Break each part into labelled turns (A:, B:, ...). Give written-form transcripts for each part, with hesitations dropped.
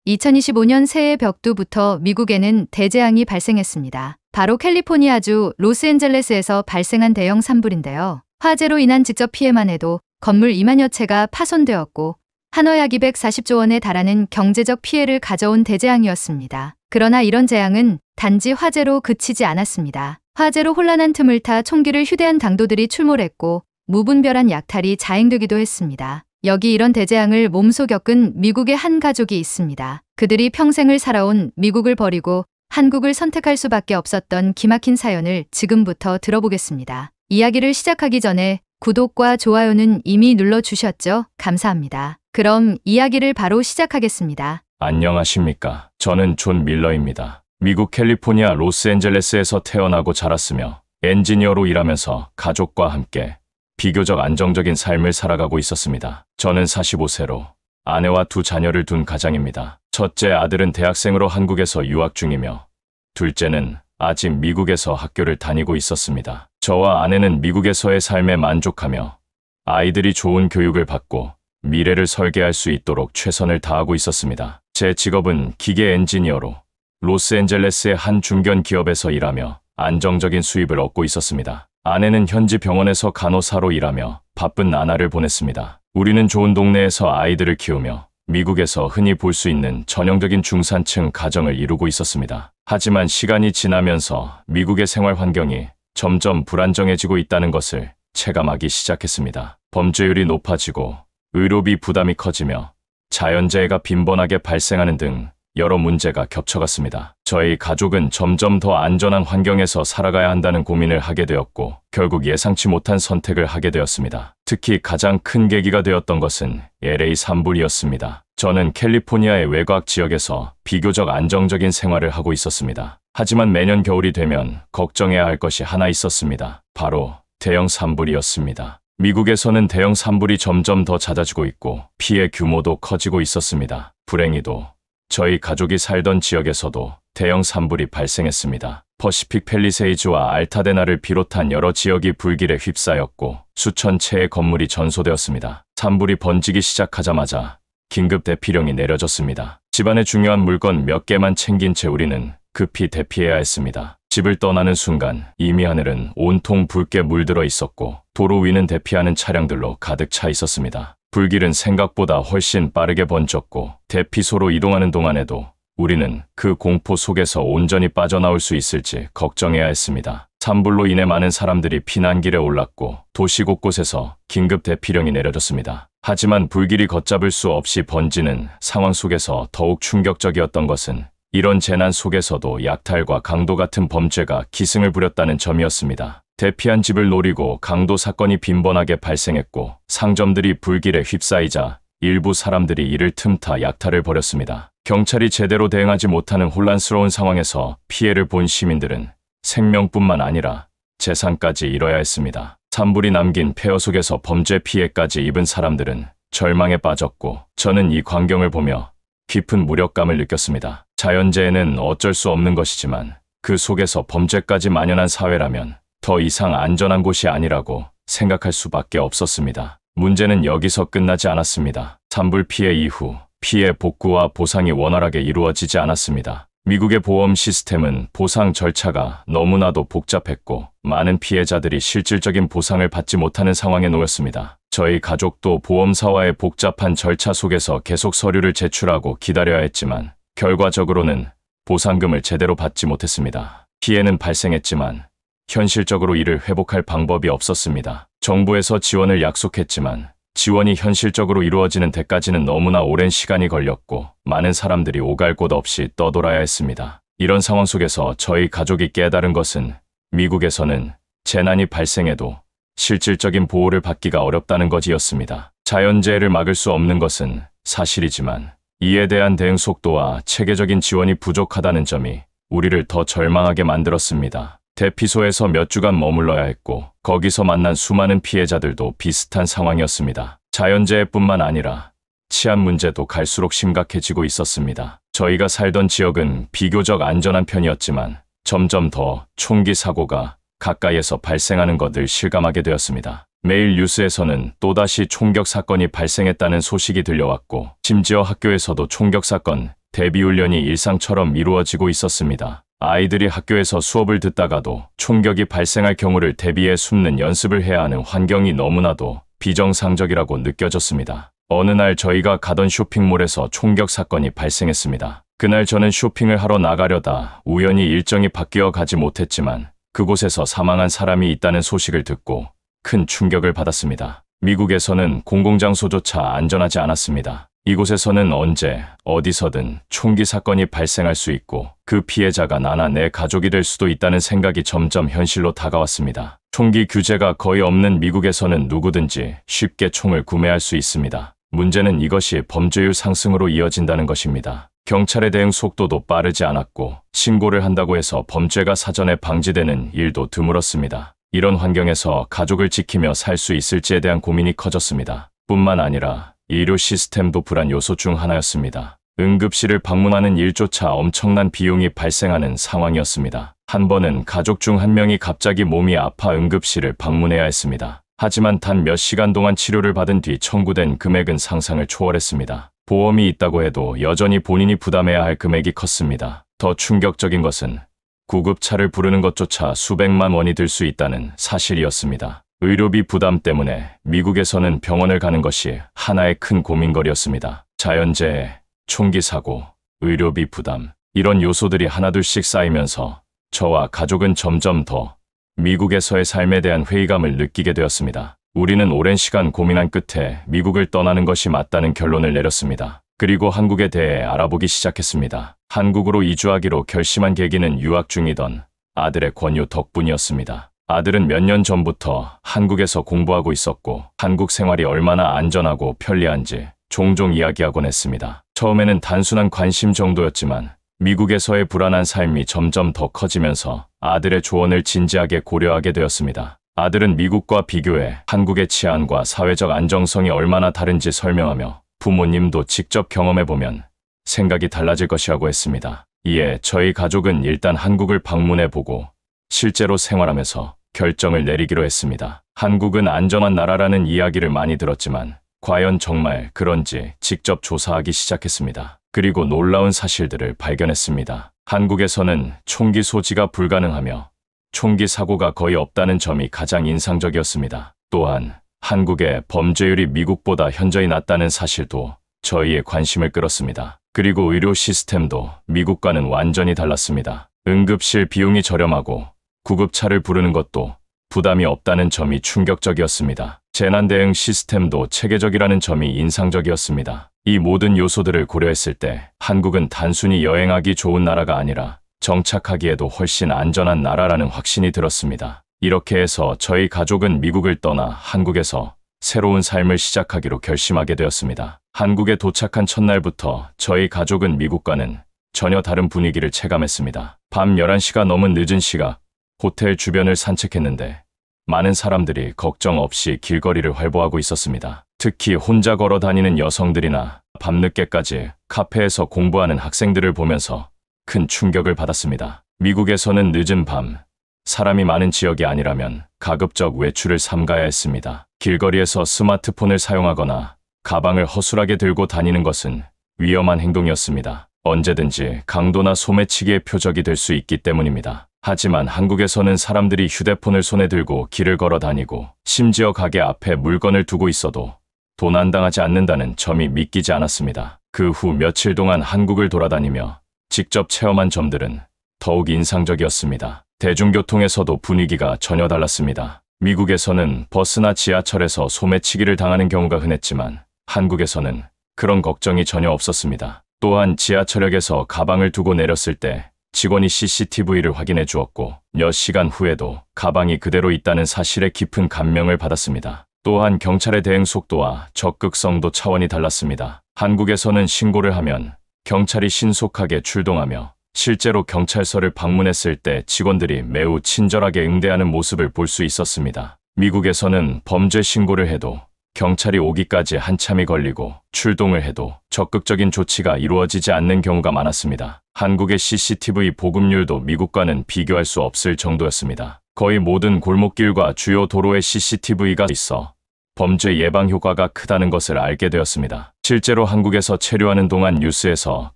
A: 2025년 새해 벽두부터 미국에는 대재앙이 발생했습니다. 바로 캘리포니아주 로스앤젤레스에서 발생한 대형 산불인데요. 화재로 인한 직접 피해만 해도 건물 2만여 채가 파손되었고 한화약 240조 원에 달하는 경제적 피해를 가져온 대재앙이었습니다. 그러나 이런 재앙은 단지 화재로 그치지 않았습니다. 화재로 혼란한 틈을 타 총기를 휴대한 강도들이 출몰했고 무분별한 약탈이 자행되기도 했습니다. 여기 이런 대재앙을 몸소 겪은 미국의 한 가족이 있습니다. 그들이 평생을 살아온 미국을 버리고 한국을 선택할 수밖에 없었던 기막힌 사연을 지금부터 들어보겠습니다. 이야기를 시작하기 전에 구독과 좋아요는 이미 눌러주셨죠? 감사합니다. 그럼 이야기를 바로 시작하겠습니다.
B: 안녕하십니까. 저는 존 밀러입니다. 미국 캘리포니아 로스앤젤레스에서 태어나고 자랐으며 엔지니어로 일하면서 가족과 함께 비교적 안정적인 삶을 살아가고 있었습니다. 저는 45세로 아내와 두 자녀를 둔 가장입니다. 첫째 아들은 대학생으로 한국에서 유학 중이며 둘째는 아직 미국에서 학교를 다니고 있었습니다. 저와 아내는 미국에서의 삶에 만족하며 아이들이 좋은 교육을 받고 미래를 설계할 수 있도록 최선을 다하고 있었습니다. 제 직업은 기계 엔지니어로 로스앤젤레스의 한 중견 기업에서 일하며 안정적인 수입을 얻고 있었습니다. 아내는 현지 병원에서 간호사로 일하며 바쁜 나날을 보냈습니다. 우리는 좋은 동네에서 아이들을 키우며 미국에서 흔히 볼 수 있는 전형적인 중산층 가정을 이루고 있었습니다. 하지만 시간이 지나면서 미국의 생활 환경이 점점 불안정해지고 있다는 것을 체감하기 시작했습니다. 범죄율이 높아지고 의료비 부담이 커지며 자연재해가 빈번하게 발생하는 등 여러 문제가 겹쳐갔습니다. 저희 가족은 점점 더 안전한 환경에서 살아가야 한다는 고민을 하게 되었고 결국 예상치 못한 선택을 하게 되었습니다. 특히 가장 큰 계기가 되었던 것은 LA 산불이었습니다. 저는 캘리포니아의 외곽 지역에서 비교적 안정적인 생활을 하고 있었습니다. 하지만 매년 겨울이 되면 걱정해야 할 것이 하나 있었습니다. 바로 대형 산불이었습니다. 미국에서는 대형 산불이 점점 더 잦아지고 있고 피해 규모도 커지고 있었습니다. 불행히도 저희 가족이 살던 지역에서도 대형 산불이 발생했습니다. 퍼시픽 팰리세이즈와 알타데나를 비롯한 여러 지역이 불길에 휩싸였고 수천 채의 건물이 전소되었습니다. 산불이 번지기 시작하자마자 긴급 대피령이 내려졌습니다. 집안의 중요한 물건 몇 개만 챙긴 채 우리는 급히 대피해야 했습니다. 집을 떠나는 순간 이미 하늘은 온통 붉게 물들어 있었고 도로 위는 대피하는 차량들로 가득 차 있었습니다. 불길은 생각보다 훨씬 빠르게 번졌고 대피소로 이동하는 동안에도 우리는 그 공포 속에서 온전히 빠져나올 수 있을지 걱정해야 했습니다. 산불로 인해 많은 사람들이 피난길에 올랐고 도시 곳곳에서 긴급 대피령이 내려졌습니다. 하지만 불길이 걷잡을 수 없이 번지는 상황 속에서 더욱 충격적이었던 것은 이런 재난 속에서도 약탈과 강도 같은 범죄가 기승을 부렸다는 점이었습니다. 대피한 집을 노리고 강도 사건이 빈번하게 발생했고 상점들이 불길에 휩싸이자 일부 사람들이 이를 틈타 약탈을 벌였습니다. 경찰이 제대로 대응하지 못하는 혼란스러운 상황에서 피해를 본 시민들은 생명뿐만 아니라 재산까지 잃어야 했습니다. 산불이 남긴 폐허 속에서 범죄 피해까지 입은 사람들은 절망에 빠졌고 저는 이 광경을 보며 깊은 무력감을 느꼈습니다. 자연재해는 어쩔 수 없는 것이지만 그 속에서 범죄까지 만연한 사회라면 더 이상 안전한 곳이 아니라고 생각할 수밖에 없었습니다. 문제는 여기서 끝나지 않았습니다. 산불 피해 이후 피해 복구와 보상이 원활하게 이루어지지 않았습니다. 미국의 보험 시스템은 보상 절차가 너무나도 복잡했고 많은 피해자들이 실질적인 보상을 받지 못하는 상황에 놓였습니다. 저희 가족도 보험사와의 복잡한 절차 속에서 계속 서류를 제출하고 기다려야 했지만 결과적으로는 보상금을 제대로 받지 못했습니다. 피해는 발생했지만 현실적으로 이를 회복할 방법이 없었습니다. 정부에서 지원을 약속했지만 지원이 현실적으로 이루어지는 데까지는 너무나 오랜 시간이 걸렸고 많은 사람들이 오갈 곳 없이 떠돌아야 했습니다. 이런 상황 속에서 저희 가족이 깨달은 것은 미국에서는 재난이 발생해도 실질적인 보호를 받기가 어렵다는 것이었습니다. 자연재해를 막을 수 없는 것은 사실이지만 이에 대한 대응 속도와 체계적인 지원이 부족하다는 점이 우리를 더 절망하게 만들었습니다. 대피소에서 몇 주간 머물러야 했고 거기서 만난 수많은 피해자들도 비슷한 상황이었습니다. 자연재해뿐만 아니라 치안 문제도 갈수록 심각해지고 있었습니다. 저희가 살던 지역은 비교적 안전한 편이었지만 점점 더 총기 사고가 가까이에서 발생하는 것을 실감하게 되었습니다. 매일 뉴스에서는 또다시 총격 사건이 발생했다는 소식이 들려왔고 심지어 학교에서도 총격 사건 대비훈련이 일상처럼 이루어지고 있었습니다. 아이들이 학교에서 수업을 듣다가도 총격이 발생할 경우를 대비해 숨는 연습을 해야 하는 환경이 너무나도 비정상적이라고 느껴졌습니다. 어느 날 저희가 가던 쇼핑몰에서 총격 사건이 발생했습니다. 그날 저는 쇼핑을 하러 나가려다 우연히 일정이 바뀌어 가지 못했지만 그곳에서 사망한 사람이 있다는 소식을 듣고 큰 충격을 받았습니다. 미국에서는 공공장소조차 안전하지 않았습니다. 이곳에서는 언제 어디서든 총기 사건이 발생할 수 있고 그 피해자가 나나 내 가족이 될 수도 있다는 생각이 점점 현실로 다가왔습니다. 총기 규제가 거의 없는 미국에서는 누구든지 쉽게 총을 구매할 수 있습니다. 문제는 이것이 범죄율 상승으로 이어진다는 것입니다. 경찰의 대응 속도도 빠르지 않았고 신고를 한다고 해서 범죄가 사전에 방지되는 일도 드물었습니다. 이런 환경에서 가족을 지키며 살 수 있을지에 대한 고민이 커졌습니다. 뿐만 아니라 의료 시스템도 불안 요소 중 하나였습니다. 응급실을 방문하는 일조차 엄청난 비용이 발생하는 상황이었습니다. 한 번은 가족 중 한 명이 갑자기 몸이 아파 응급실을 방문해야 했습니다. 하지만 단 몇 시간 동안 치료를 받은 뒤 청구된 금액은 상상을 초월했습니다. 보험이 있다고 해도 여전히 본인이 부담해야 할 금액이 컸습니다. 더 충격적인 것은 구급차를 부르는 것조차 수백만 원이 들 수 있다는 사실이었습니다. 의료비 부담 때문에 미국에서는 병원을 가는 것이 하나의 큰 고민거리였습니다. 자연재해, 총기 사고, 의료비 부담, 이런 요소들이 하나둘씩 쌓이면서 저와 가족은 점점 더 미국에서의 삶에 대한 회의감을 느끼게 되었습니다. 우리는 오랜 시간 고민한 끝에 미국을 떠나는 것이 맞다는 결론을 내렸습니다. 그리고 한국에 대해 알아보기 시작했습니다. 한국으로 이주하기로 결심한 계기는 유학 중이던 아들의 권유 덕분이었습니다. 아들은 몇 년 전부터 한국에서 공부하고 있었고 한국 생활이 얼마나 안전하고 편리한지 종종 이야기하곤 했습니다. 처음에는 단순한 관심 정도였지만 미국에서의 불안한 삶이 점점 더 커지면서 아들의 조언을 진지하게 고려하게 되었습니다. 아들은 미국과 비교해 한국의 치안과 사회적 안정성이 얼마나 다른지 설명하며 부모님도 직접 경험해보면 생각이 달라질 것이라고 했습니다. 이에 저희 가족은 일단 한국을 방문해보고 실제로 생활하면서 결정을 내리기로 했습니다. 한국은 안전한 나라라는 이야기를 많이 들었지만 과연 정말 그런지 직접 조사하기 시작했습니다. 그리고 놀라운 사실들을 발견했습니다. 한국에서는 총기 소지가 불가능하며 총기 사고가 거의 없다는 점이 가장 인상적이었습니다. 또한 한국의 범죄율이 미국보다 현저히 낮다는 사실도 저희의 관심을 끌었습니다. 그리고 의료 시스템도 미국과는 완전히 달랐습니다. 응급실 비용이 저렴하고 구급차를 부르는 것도 부담이 없다는 점이 충격적이었습니다. 재난 대응 시스템도 체계적이라는 점이 인상적이었습니다. 이 모든 요소들을 고려했을 때 한국은 단순히 여행하기 좋은 나라가 아니라 정착하기에도 훨씬 안전한 나라라는 확신이 들었습니다. 이렇게 해서 저희 가족은 미국을 떠나 한국에서 새로운 삶을 시작하기로 결심하게 되었습니다. 한국에 도착한 첫날부터 저희 가족은 미국과는 전혀 다른 분위기를 체감했습니다. 밤 11시가 넘은 늦은 시각, 호텔 주변을 산책했는데 많은 사람들이 걱정 없이 길거리를 활보하고 있었습니다. 특히 혼자 걸어 다니는 여성들이나 밤늦게까지 카페에서 공부하는 학생들을 보면서 큰 충격을 받았습니다. 미국에서는 늦은 밤, 사람이 많은 지역이 아니라면 가급적 외출을 삼가야 했습니다. 길거리에서 스마트폰을 사용하거나 가방을 허술하게 들고 다니는 것은 위험한 행동이었습니다. 언제든지 강도나 소매치기의 표적이 될 수 있기 때문입니다. 하지만 한국에서는 사람들이 휴대폰을 손에 들고 길을 걸어 다니고 심지어 가게 앞에 물건을 두고 있어도 도난당하지 않는다는 점이 믿기지 않았습니다. 그 후 며칠 동안 한국을 돌아다니며 직접 체험한 점들은 더욱 인상적이었습니다. 대중교통에서도 분위기가 전혀 달랐습니다. 미국에서는 버스나 지하철에서 소매치기를 당하는 경우가 흔했지만 한국에서는 그런 걱정이 전혀 없었습니다. 또한 지하철역에서 가방을 두고 내렸을 때 직원이 CCTV를 확인해 주었고 몇 시간 후에도 가방이 그대로 있다는 사실에 깊은 감명을 받았습니다. 또한 경찰의 대응 속도와 적극성도 차원이 달랐습니다. 한국에서는 신고를 하면 경찰이 신속하게 출동하며 실제로 경찰서를 방문했을 때 직원들이 매우 친절하게 응대하는 모습을 볼 수 있었습니다. 미국에서는 범죄 신고를 해도 경찰이 오기까지 한참이 걸리고 출동을 해도 적극적인 조치가 이루어지지 않는 경우가 많았습니다. 한국의 CCTV 보급률도 미국과는 비교할 수 없을 정도였습니다. 거의 모든 골목길과 주요 도로에 CCTV가 있어 범죄 예방 효과가 크다는 것을 알게 되었습니다. 실제로 한국에서 체류하는 동안 뉴스에서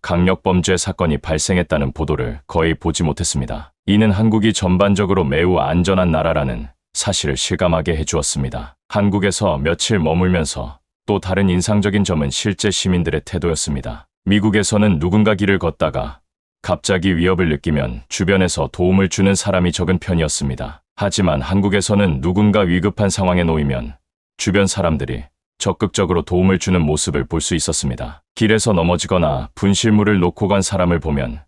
B: 강력범죄 사건이 발생했다는 보도를 거의 보지 못했습니다. 이는 한국이 전반적으로 매우 안전한 나라라는 사실을 실감하게 해주었습니다. 한국에서 며칠 머물면서 또 다른 인상적인 점은 실제 시민들의 태도였습니다. 미국에서는 누군가 길을 걷다가 갑자기 위협을 느끼면 주변에서 도움을 주는 사람이 적은 편이었습니다. 하지만 한국에서는 누군가 위급한 상황에 놓이면 주변 사람들이 적극적으로 도움을 주는 모습을 볼 수 있었습니다. 길에서 넘어지거나 분실물을 놓고 간 사람을 보면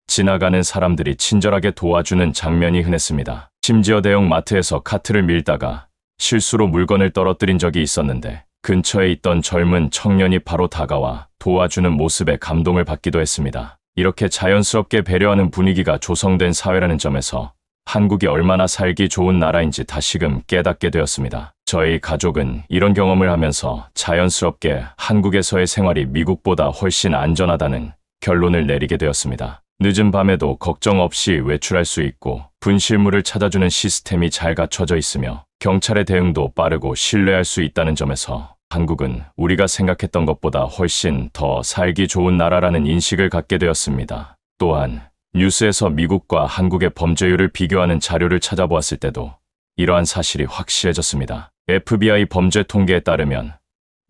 B: 지나가는 사람들이 친절하게 도와주는 장면이 흔했습니다. 심지어 대형 마트에서 카트를 밀다가 실수로 물건을 떨어뜨린 적이 있었는데 근처에 있던 젊은 청년이 바로 다가와 도와주는 모습에 감동을 받기도 했습니다. 이렇게 자연스럽게 배려하는 분위기가 조성된 사회라는 점에서 한국이 얼마나 살기 좋은 나라인지 다시금 깨닫게 되었습니다. 저희 가족은 이런 경험을 하면서 자연스럽게 한국에서의 생활이 미국보다 훨씬 안전하다는 결론을 내리게 되었습니다. 늦은 밤에도 걱정 없이 외출할 수 있고 분실물을 찾아주는 시스템이 잘 갖춰져 있으며 경찰의 대응도 빠르고 신뢰할 수 있다는 점에서 한국은 우리가 생각했던 것보다 훨씬 더 살기 좋은 나라라는 인식을 갖게 되었습니다. 또한 뉴스에서 미국과 한국의 범죄율을 비교하는 자료를 찾아보았을 때도 이러한 사실이 확실해졌습니다. FBI 범죄 통계에 따르면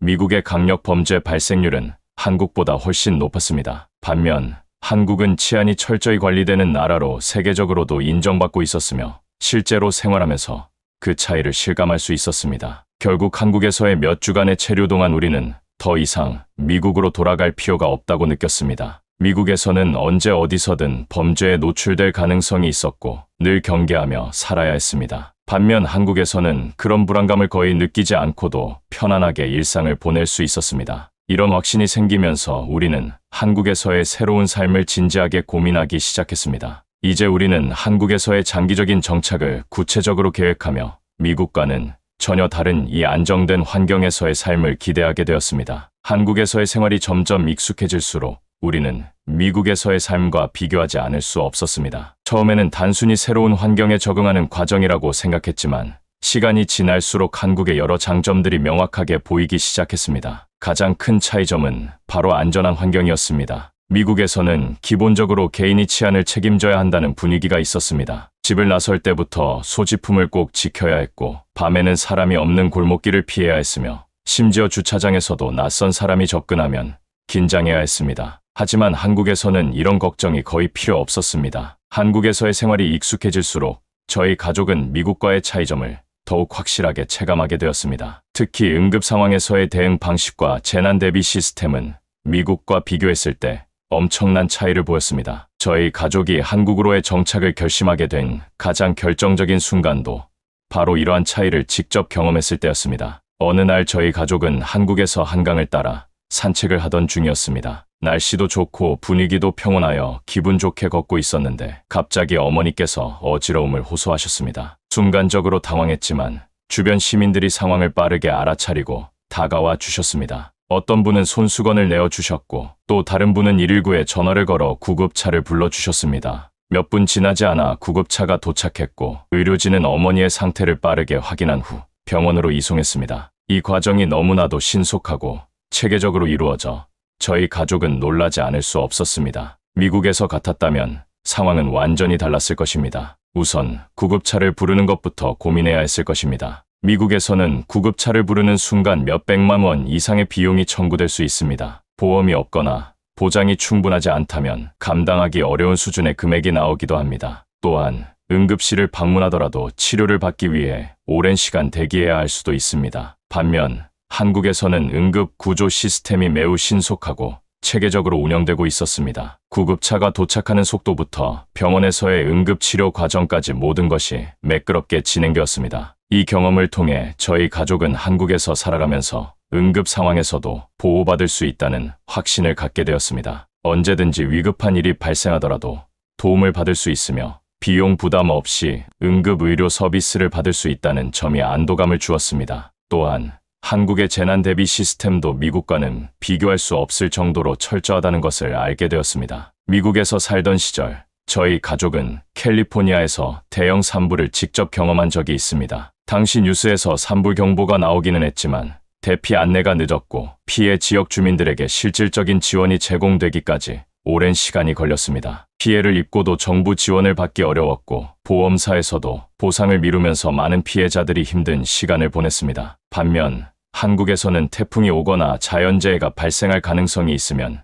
B: 미국의 강력 범죄 발생률은 한국보다 훨씬 높았습니다. 반면 한국은 치안이 철저히 관리되는 나라로 세계적으로도 인정받고 있었으며 실제로 생활하면서 그 차이를 실감할 수 있었습니다. 결국 한국에서의 몇 주간의 체류 동안 우리는 더 이상 미국으로 돌아갈 필요가 없다고 느꼈습니다. 미국에서는 언제 어디서든 범죄에 노출될 가능성이 있었고 늘 경계하며 살아야 했습니다. 반면 한국에서는 그런 불안감을 거의 느끼지 않고도 편안하게 일상을 보낼 수 있었습니다. 이런 확신이 생기면서 우리는 한국에서의 새로운 삶을 진지하게 고민하기 시작했습니다. 이제 우리는 한국에서의 장기적인 정착을 구체적으로 계획하며 미국과는 전혀 다른 이 안정된 환경에서의 삶을 기대하게 되었습니다. 한국에서의 생활이 점점 익숙해질수록 우리는 미국에서의 삶과 비교하지 않을 수 없었습니다. 처음에는 단순히 새로운 환경에 적응하는 과정이라고 생각했지만 시간이 지날수록 한국의 여러 장점들이 명확하게 보이기 시작했습니다. 가장 큰 차이점은 바로 안전한 환경이었습니다. 미국에서는 기본적으로 개인이 치안을 책임져야 한다는 분위기가 있었습니다. 집을 나설 때부터 소지품을 꼭 지켜야 했고 밤에는 사람이 없는 골목길을 피해야 했으며 심지어 주차장에서도 낯선 사람이 접근하면 긴장해야 했습니다. 하지만 한국에서는 이런 걱정이 거의 필요 없었습니다. 한국에서의 생활이 익숙해질수록 저희 가족은 미국과의 차이점을 더욱 확실하게 체감하게 되었습니다. 특히 응급 상황에서의 대응 방식과 재난 대비 시스템은 미국과 비교했을 때 엄청난 차이를 보였습니다. 저희 가족이 한국으로의 정착을 결심하게 된 가장 결정적인 순간도 바로 이러한 차이를 직접 경험했을 때였습니다. 어느 날 저희 가족은 한국에서 한강을 따라 산책을 하던 중이었습니다. 날씨도 좋고 분위기도 평온하여 기분 좋게 걷고 있었는데 갑자기 어머니께서 어지러움을 호소하셨습니다. 순간적으로 당황했지만 주변 시민들이 상황을 빠르게 알아차리고 다가와 주셨습니다. 어떤 분은 손수건을 내어주셨고 또 다른 분은 119에 전화를 걸어 구급차를 불러주셨습니다. 몇 분 지나지 않아 구급차가 도착했고 의료진은 어머니의 상태를 빠르게 확인한 후 병원으로 이송했습니다. 이 과정이 너무나도 신속하고 체계적으로 이루어져 저희 가족은 놀라지 않을 수 없었습니다. 미국에서 같았다면 상황은 완전히 달랐을 것입니다. 우선 구급차를 부르는 것부터 고민해야 했을 것입니다. 미국에서는 구급차를 부르는 순간 몇백만 원 이상의 비용이 청구될 수 있습니다. 보험이 없거나 보장이 충분하지 않다면 감당하기 어려운 수준의 금액이 나오기도 합니다. 또한 응급실을 방문하더라도 치료를 받기 위해 오랜 시간 대기해야 할 수도 있습니다. 반면 한국에서는 응급 구조 시스템이 매우 신속하고 체계적으로 운영되고 있었습니다. 구급차가 도착하는 속도부터 병원에서의 응급치료 과정까지 모든 것이 매끄럽게 진행되었습니다. 이 경험을 통해 저희 가족은 한국에서 살아가면서 응급 상황에서도 보호받을 수 있다는 확신을 갖게 되었습니다. 언제든지 위급한 일이 발생하더라도 도움을 받을 수 있으며 비용 부담 없이 응급의료 서비스를 받을 수 있다는 점이 안도감을 주었습니다. 또한 한국의 재난 대비 시스템도 미국과는 비교할 수 없을 정도로 철저하다는 것을 알게 되었습니다. 미국에서 살던 시절 저희 가족은 캘리포니아에서 대형 산불을 직접 경험한 적이 있습니다. 당시 뉴스에서 산불 경보가 나오기는 했지만 대피 안내가 늦었고 피해 지역 주민들에게 실질적인 지원이 제공되기까지 오랜 시간이 걸렸습니다. 피해를 입고도 정부 지원을 받기 어려웠고 보험사에서도 보상을 미루면서 많은 피해자들이 힘든 시간을 보냈습니다. 반면 한국에서는 태풍이 오거나 자연재해가 발생할 가능성이 있으면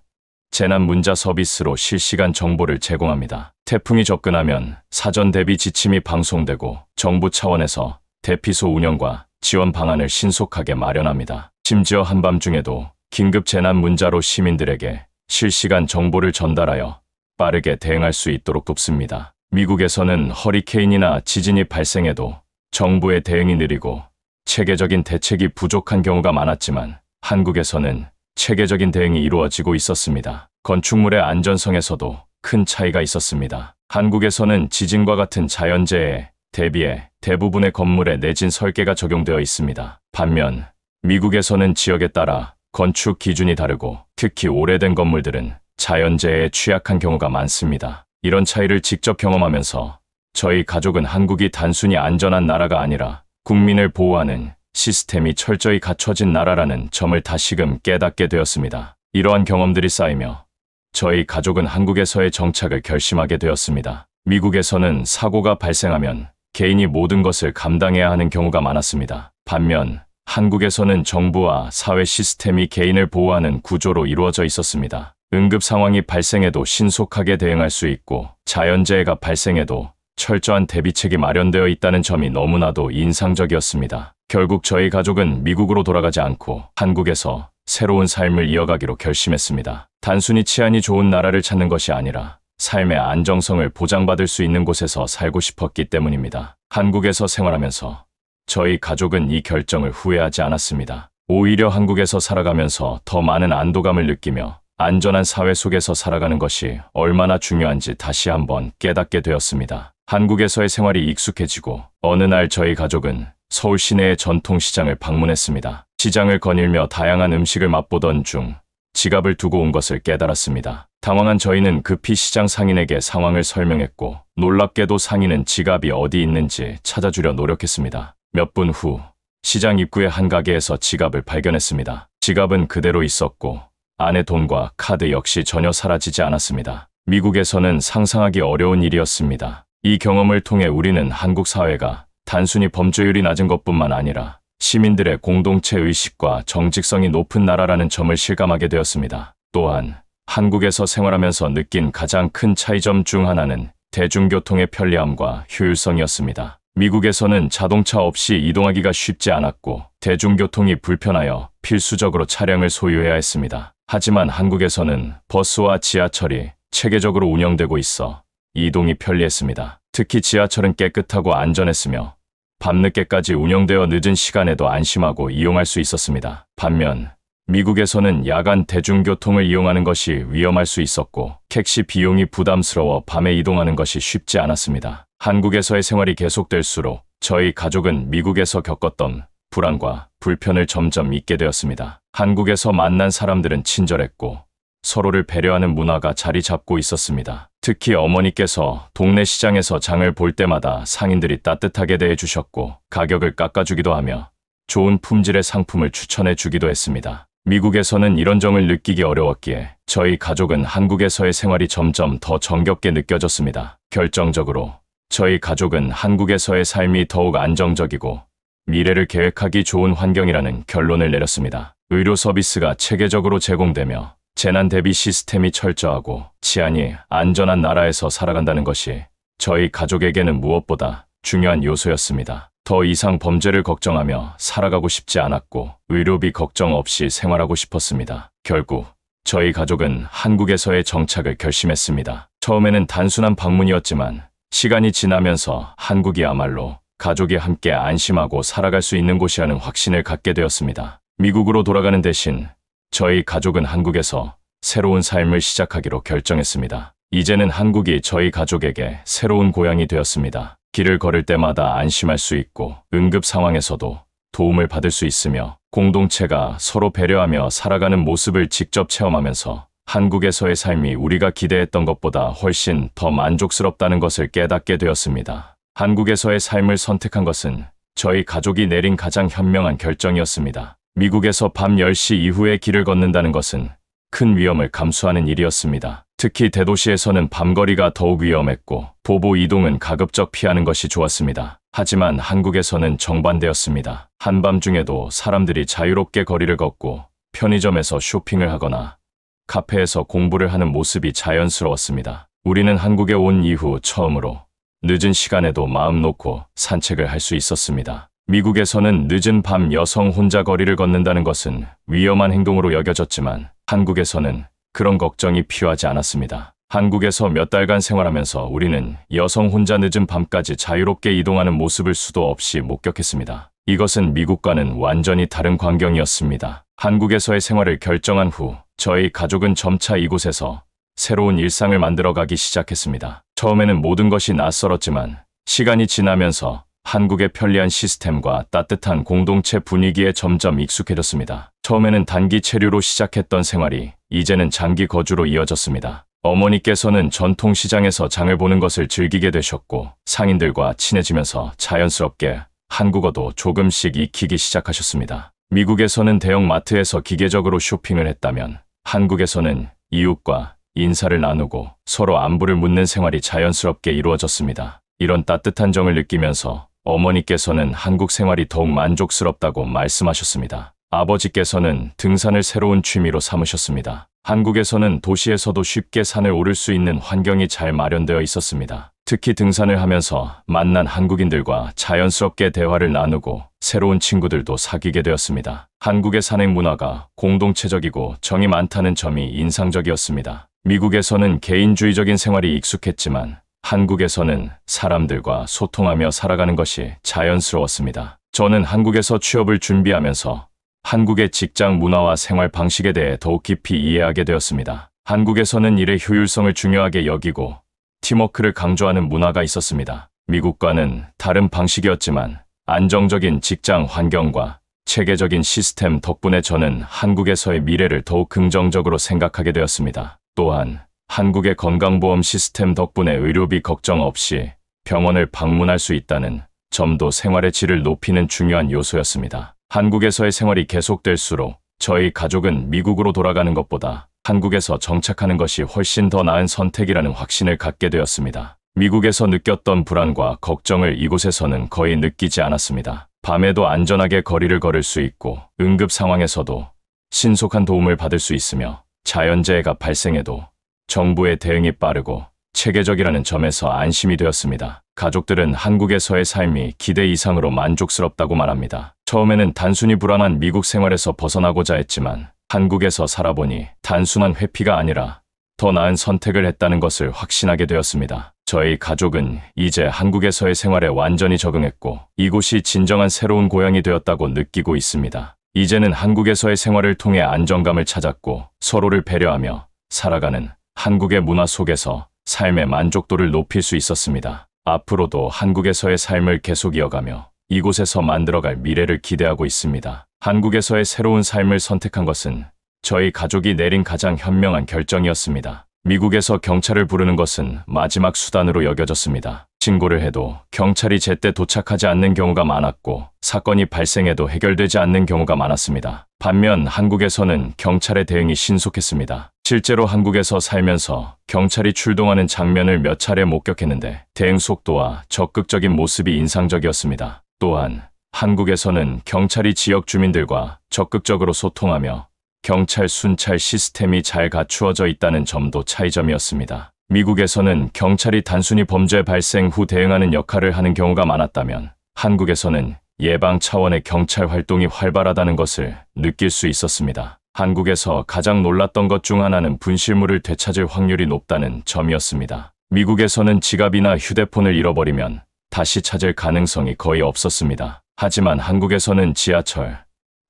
B: 재난 문자 서비스로 실시간 정보를 제공합니다. 태풍이 접근하면 사전 대비 지침이 방송되고 정부 차원에서 대피소 운영과 지원 방안을 신속하게 마련합니다. 심지어 한밤중에도 긴급 재난 문자로 시민들에게 실시간 정보를 전달하여 빠르게 대응할 수 있도록 돕습니다. 미국에서는 허리케인이나 지진이 발생해도 정부의 대응이 느리고 체계적인 대책이 부족한 경우가 많았지만 한국에서는 체계적인 대응이 이루어지고 있었습니다. 건축물의 안전성에서도 큰 차이가 있었습니다. 한국에서는 지진과 같은 자연재해에 대비해 대부분의 건물에 내진 설계가 적용되어 있습니다. 반면 미국에서는 지역에 따라 건축 기준이 다르고 특히 오래된 건물들은 자연재해에 취약한 경우가 많습니다. 이런 차이를 직접 경험하면서 저희 가족은 한국이 단순히 안전한 나라가 아니라 국민을 보호하는 시스템이 철저히 갖춰진 나라라는 점을 다시금 깨닫게 되었습니다. 이러한 경험들이 쌓이며 저희 가족은 한국에서의 정착을 결심하게 되었습니다. 미국에서는 사고가 발생하면 개인이 모든 것을 감당해야 하는 경우가 많았습니다. 반면 한국에서는 정부와 사회 시스템이 개인을 보호하는 구조로 이루어져 있었습니다. 응급 상황이 발생해도 신속하게 대응할 수 있고 자연재해가 발생해도 철저한 대비책이 마련되어 있다는 점이 너무나도 인상적이었습니다. 결국 저희 가족은 미국으로 돌아가지 않고 한국에서 새로운 삶을 이어가기로 결심했습니다. 단순히 치안이 좋은 나라를 찾는 것이 아니라 삶의 안정성을 보장받을 수 있는 곳에서 살고 싶었기 때문입니다. 한국에서 생활하면서 저희 가족은 이 결정을 후회하지 않았습니다. 오히려 한국에서 살아가면서 더 많은 안도감을 느끼며 안전한 사회 속에서 살아가는 것이 얼마나 중요한지 다시 한번 깨닫게 되었습니다. 한국에서의 생활이 익숙해지고 어느 날 저희 가족은 서울 시내의 전통시장을 방문했습니다. 시장을 거닐며 다양한 음식을 맛보던 중 지갑을 두고 온 것을 깨달았습니다. 당황한 저희는 급히 시장 상인에게 상황을 설명했고 놀랍게도 상인은 지갑이 어디 있는지 찾아주려 노력했습니다. 몇 분 후 시장 입구의 한 가게에서 지갑을 발견했습니다. 지갑은 그대로 있었고 안에 돈과 카드 역시 전혀 사라지지 않았습니다. 미국에서는 상상하기 어려운 일이었습니다. 이 경험을 통해 우리는 한국 사회가 단순히 범죄율이 낮은 것뿐만 아니라 시민들의 공동체 의식과 정직성이 높은 나라라는 점을 실감하게 되었습니다. 또한 한국에서 생활하면서 느낀 가장 큰 차이점 중 하나는 대중교통의 편리함과 효율성이었습니다. 미국에서는 자동차 없이 이동하기가 쉽지 않았고 대중교통이 불편하여 필수적으로 차량을 소유해야 했습니다. 하지만 한국에서는 버스와 지하철이 체계적으로 운영되고 있어 이동이 편리했습니다. 특히 지하철은 깨끗하고 안전했으며 밤늦게까지 운영되어 늦은 시간에도 안심하고 이용할 수 있었습니다. 반면 미국에서는 야간 대중교통을 이용하는 것이 위험할 수 있었고 택시 비용이 부담스러워 밤에 이동하는 것이 쉽지 않았습니다. 한국에서의 생활이 계속될수록 저희 가족은 미국에서 겪었던 불안과 불편을 점점 잊게 되었습니다. 한국에서 만난 사람들은 친절했고 서로를 배려하는 문화가 자리 잡고 있었습니다. 특히 어머니께서 동네 시장에서 장을 볼 때마다 상인들이 따뜻하게 대해주셨고 가격을 깎아주기도 하며 좋은 품질의 상품을 추천해 주기도 했습니다. 미국에서는 이런 점을 느끼기 어려웠기에 저희 가족은 한국에서의 생활이 점점 더 정겹게 느껴졌습니다. 결정적으로 저희 가족은 한국에서의 삶이 더욱 안정적이고 미래를 계획하기 좋은 환경이라는 결론을 내렸습니다. 의료 서비스가 체계적으로 제공되며 재난 대비 시스템이 철저하고 치안이 안전한 나라에서 살아간다는 것이 저희 가족에게는 무엇보다 중요한 요소였습니다. 더 이상 범죄를 걱정하며 살아가고 싶지 않았고 의료비 걱정 없이 생활하고 싶었습니다. 결국 저희 가족은 한국에서의 정착을 결심했습니다. 처음에는 단순한 방문이었지만 시간이 지나면서 한국이야말로 가족이 함께 안심하고 살아갈 수 있는 곳이라는 확신을 갖게 되었습니다. 미국으로 돌아가는 대신 저희 가족은 한국에서 새로운 삶을 시작하기로 결정했습니다. 이제는 한국이 저희 가족에게 새로운 고향이 되었습니다. 길을 걸을 때마다 안심할 수 있고 응급 상황에서도 도움을 받을 수 있으며 공동체가 서로 배려하며 살아가는 모습을 직접 체험하면서 한국에서의 삶이 우리가 기대했던 것보다 훨씬 더 만족스럽다는 것을 깨닫게 되었습니다. 한국에서의 삶을 선택한 것은 저희 가족이 내린 가장 현명한 결정이었습니다. 미국에서 밤 10시 이후에 길을 걷는다는 것은 큰 위험을 감수하는 일이었습니다. 특히 대도시에서는 밤거리가 더욱 위험했고 보보 이동은 가급적 피하는 것이 좋았습니다. 하지만 한국에서는 정반대였습니다. 한밤중에도 사람들이 자유롭게 거리를 걷고 편의점에서 쇼핑을 하거나 카페에서 공부를 하는 모습이 자연스러웠습니다. 우리는 한국에 온 이후 처음으로 늦은 시간에도 마음 놓고 산책을 할 수 있었습니다. 미국에서는 늦은 밤 여성 혼자 거리를 걷는다는 것은 위험한 행동으로 여겨졌지만 한국에서는 그런 걱정이 필요하지 않았습니다. 한국에서 몇 달간 생활하면서 우리는 여성 혼자 늦은 밤까지 자유롭게 이동하는 모습을 수도 없이 목격했습니다. 이것은 미국과는 완전히 다른 광경이었습니다. 한국에서의 생활을 결정한 후 저희 가족은 점차 이곳에서 새로운 일상을 만들어가기 시작했습니다. 처음에는 모든 것이 낯설었지만 시간이 지나면서 한국의 편리한 시스템과 따뜻한 공동체 분위기에 점점 익숙해졌습니다. 처음에는 단기 체류로 시작했던 생활이 이제는 장기 거주로 이어졌습니다. 어머니께서는 전통시장에서 장을 보는 것을 즐기게 되셨고 상인들과 친해지면서 자연스럽게 한국어도 조금씩 익히기 시작하셨습니다. 미국에서는 대형 마트에서 기계적으로 쇼핑을 했다면 한국에서는 이웃과 인사를 나누고 서로 안부를 묻는 생활이 자연스럽게 이루어졌습니다. 이런 따뜻한 정을 느끼면서 어머니께서는 한국 생활이 더욱 만족스럽다고 말씀하셨습니다. 아버지께서는 등산을 새로운 취미로 삼으셨습니다. 한국에서는 도시에서도 쉽게 산을 오를 수 있는 환경이 잘 마련되어 있었습니다. 특히 등산을 하면서 만난 한국인들과 자연스럽게 대화를 나누고 새로운 친구들도 사귀게 되었습니다. 한국의 산행 문화가 공동체적이고 정이 많다는 점이 인상적이었습니다. 미국에서는 개인주의적인 생활이 익숙했지만 한국에서는 사람들과 소통하며 살아가는 것이 자연스러웠습니다. 저는 한국에서 취업을 준비하면서 한국의 직장 문화와 생활 방식에 대해 더욱 깊이 이해하게 되었습니다. 한국에서는 일의 효율성을 중요하게 여기고 팀워크를 강조하는 문화가 있었습니다. 미국과는 다른 방식이었지만 안정적인 직장 환경과 체계적인 시스템 덕분에 저는 한국에서의 미래를 더욱 긍정적으로 생각하게 되었습니다. 또한 한국의 건강보험 시스템 덕분에 의료비 걱정 없이 병원을 방문할 수 있다는 점도 생활의 질을 높이는 중요한 요소였습니다. 한국에서의 생활이 계속될수록 저희 가족은 미국으로 돌아가는 것보다 한국에서 정착하는 것이 훨씬 더 나은 선택이라는 확신을 갖게 되었습니다. 미국에서 느꼈던 불안과 걱정을 이곳에서는 거의 느끼지 않았습니다. 밤에도 안전하게 거리를 걸을 수 있고 응급 상황에서도 신속한 도움을 받을 수 있으며 자연재해가 발생해도 정부의 대응이 빠르고 체계적이라는 점에서 안심이 되었습니다. 가족들은 한국에서의 삶이 기대 이상으로 만족스럽다고 말합니다. 처음에는 단순히 불안한 미국 생활에서 벗어나고자 했지만 한국에서 살아보니 단순한 회피가 아니라 더 나은 선택을 했다는 것을 확신하게 되었습니다. 저희 가족은 이제 한국에서의 생활에 완전히 적응했고 이곳이 진정한 새로운 고향이 되었다고 느끼고 있습니다. 이제는 한국에서의 생활을 통해 안정감을 찾았고 서로를 배려하며 살아가는 한국의 문화 속에서 삶의 만족도를 높일 수 있었습니다. 앞으로도 한국에서의 삶을 계속 이어가며 이곳에서 만들어갈 미래를 기대하고 있습니다. 한국에서의 새로운 삶을 선택한 것은 저희 가족이 내린 가장 현명한 결정이었습니다. 미국에서 경찰을 부르는 것은 마지막 수단으로 여겨졌습니다. 신고를 해도 경찰이 제때 도착하지 않는 경우가 많았고 사건이 발생해도 해결되지 않는 경우가 많았습니다. 반면 한국에서는 경찰의 대응이 신속했습니다. 실제로 한국에서 살면서 경찰이 출동하는 장면을 몇 차례 목격했는데 대응 속도와 적극적인 모습이 인상적이었습니다. 또한 한국에서는 경찰이 지역 주민들과 적극적으로 소통하며 경찰 순찰 시스템이 잘 갖추어져 있다는 점도 차이점이었습니다. 미국에서는 경찰이 단순히 범죄 발생 후 대응하는 역할을 하는 경우가 많았다면 한국에서는 예방 차원의 경찰 활동이 활발하다는 것을 느낄 수 있었습니다. 한국에서 가장 놀랐던 것 중 하나는 분실물을 되찾을 확률이 높다는 점이었습니다. 미국에서는 지갑이나 휴대폰을 잃어버리면 다시 찾을 가능성이 거의 없었습니다. 하지만 한국에서는 지하철,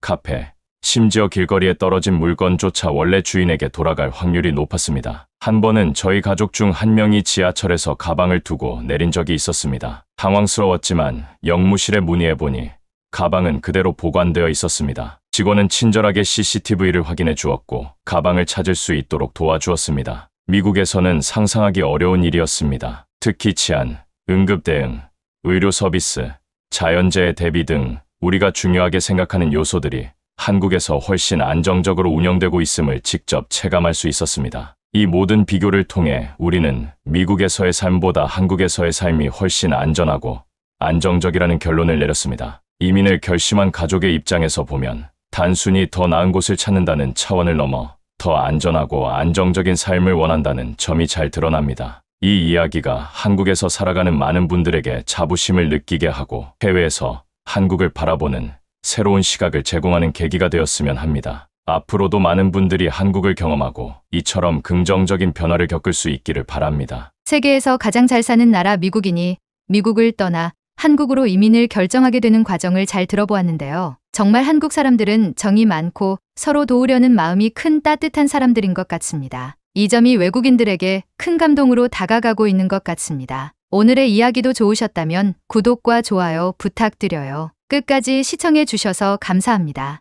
B: 카페, 심지어 길거리에 떨어진 물건조차 원래 주인에게 돌아갈 확률이 높았습니다. 한 번은 저희 가족 중 한 명이 지하철에서 가방을 두고 내린 적이 있었습니다. 당황스러웠지만 영무실에 문의해보니 가방은 그대로 보관되어 있었습니다. 직원은 친절하게 CCTV를 확인해 주었고 가방을 찾을 수 있도록 도와주었습니다. 미국에서는 상상하기 어려운 일이었습니다. 특히 치안, 응급 대응, 의료 서비스, 자연재해 대비 등 우리가 중요하게 생각하는 요소들이 한국에서 훨씬 안정적으로 운영되고 있음을 직접 체감할 수 있었습니다. 이 모든 비교를 통해 우리는 미국에서의 삶보다 한국에서의 삶이 훨씬 안전하고 안정적이라는 결론을 내렸습니다. 이민을 결심한 가족의 입장에서 보면 단순히 더 나은 곳을 찾는다는 차원을 넘어 더 안전하고 안정적인 삶을 원한다는 점이 잘 드러납니다. 이 이야기가 한국에서 살아가는 많은 분들에게 자부심을 느끼게 하고 해외에서 한국을 바라보는 새로운 시각을 제공하는 계기가 되었으면 합니다. 앞으로도 많은 분들이 한국을 경험하고 이처럼 긍정적인 변화를 겪을 수 있기를 바랍니다.
A: 세계에서 가장 잘 사는 나라 미국인이 미국을 떠나 한국으로 이민을 결정하게 되는 과정을 잘 들어보았는데요. 정말 한국 사람들은 정이 많고 서로 도우려는 마음이 큰 따뜻한 사람들인 것 같습니다. 이 점이 외국인들에게 큰 감동으로 다가가고 있는 것 같습니다. 오늘의 이야기도 좋으셨다면 구독과 좋아요 부탁드려요. 끝까지 시청해 주셔서 감사합니다.